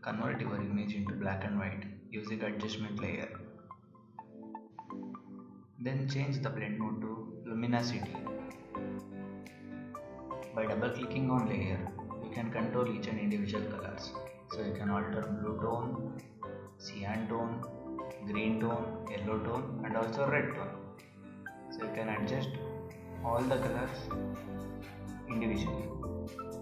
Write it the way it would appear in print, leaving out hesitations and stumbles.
convert your image into black and white using adjustment layer. Then change the blend mode to luminosity. By double clicking on layer, you can control each and individual colors. So you can alter blue tone, cyan tone, green tone, yellow tone and also red tone. So you can adjust all the colors individually.